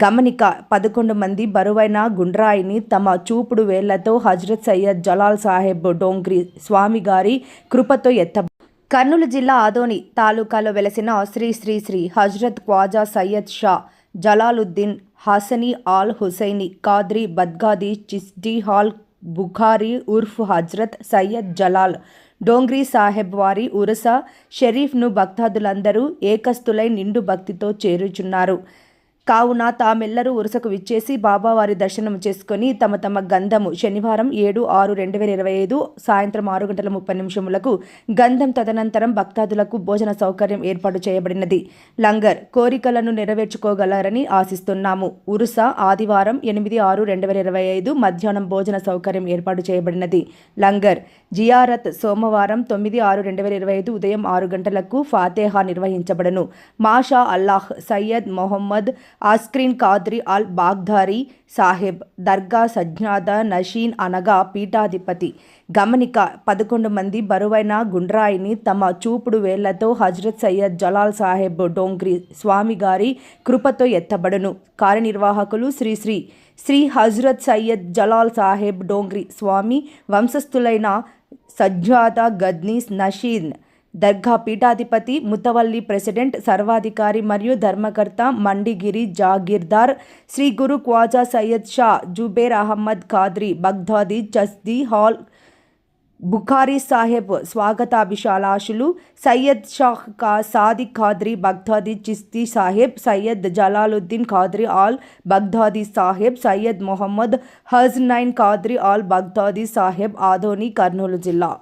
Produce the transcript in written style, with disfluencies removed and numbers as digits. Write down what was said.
గమనిక 11 మంది బరువైన గుండ్రాయిని తమ చూపుడు వేళ్లతో హజ్రత్ సయ్యద్ జలాల్ సాహెబ్ డోంగ్రీ స్వామి గారి కృపతో కర్నూలు జిల్లా ఆదోని తాలూకాలో వెలసిన శ్రీ శ్రీ శ్రీ హజ్రత్ ఖ్వాజా సయ్యద్ షా జలాలుద్దీన్ హసనీ ఆల్ హుసైనీ కాద్రీ బద్గాదీ చిస్టీ హాల్ బుఖారీ ఉర్ఫ్ హజ్రత్ సయ్యద్ జలాల్ డోంగ్రీ సాహెబ్ వారి ఉరస షరీఫ్ను భక్తాదులందరూ ఏకస్తులై నిండు భక్తితో చేరుచున్నారు. కావున తామెల్లరూ ఉరసకు విచ్చేసి బాబావారి దర్శనం చేసుకుని తమ తమ గంధము శనివారం 7/6/2025 సాయంత్రం 6:30 గంధం తదనంతరం భక్తాదులకు భోజన సౌకర్యం ఏర్పాటు చేయబడినది. లంగర్ కోరికలను నెరవేర్చుకోగలరని ఆశిస్తున్నాము. ఉరుస ఆదివారం 8/6/2025 మధ్యాహ్నం భోజన సౌకర్యం ఏర్పాటు చేయబడినది. లంగర్ జియారత్ సోమవారం 9/6/2025 ఉదయం 6 గంటలకు ఫాతేహా నిర్వహించబడను. మాషా అల్లాహ్ సయ్యద్ మొహమ్మద్ ఆస్క్రీన్ కాద్రీ అల్ బాగ్దారీ సాహెబ్ దర్గా సజ్ఞాద నషీన్ అనగా పీఠాధిపతి. గమనిక 11 మంది బరువైన గుండ్రాయిని తమ చూపుడు వేళ్లతో హజ్రత్ సయ్యద్ జలాల్ సాహెబ్ డోంగ్రీ స్వామి గారి కృపతో ఎత్తబడును. కార్యనిర్వాహకులు శ్రీ శ్రీ శ్రీ హజ్రత్ సయ్యద్ జలాల్ సాహెబ్ డోంగ్రీ స్వామి వంశస్థులైన సజ్జాదా గద్నీస్ నషీన్ దర్గా పీఠాధిపతి ముతవల్లి ప్రెసిడెంట్ సర్వాధికారి మరియు ధర్మకర్త మండిగిరి జాగీర్దార్ శ్రీ గురు ఖ్వాజా సయ్యద్ షా జుబేర్ అహ్మద్ ఖాద్రీ బగ్దాదీ చస్దీ హాల్ బుఖారీ సాహెబ్ స్వాగతాభిషాలాషులు సయ్యద్ షాహ్ సాదిక్ ఖాద్రీ బగ్దాదీ చిస్తి సాహెబ్ సయ్యద్ జలాలుద్దీన్ ఖాద్రీ ఆల్ బగ్దాదీ సాహెబ్ సయ్యద్ మొహమ్మద్ హజ్నైన్ ఖాద్రీ ఆల్ బగ్దాదీ సాహెబ్ ఆదోని కర్నూలు జిల్లా.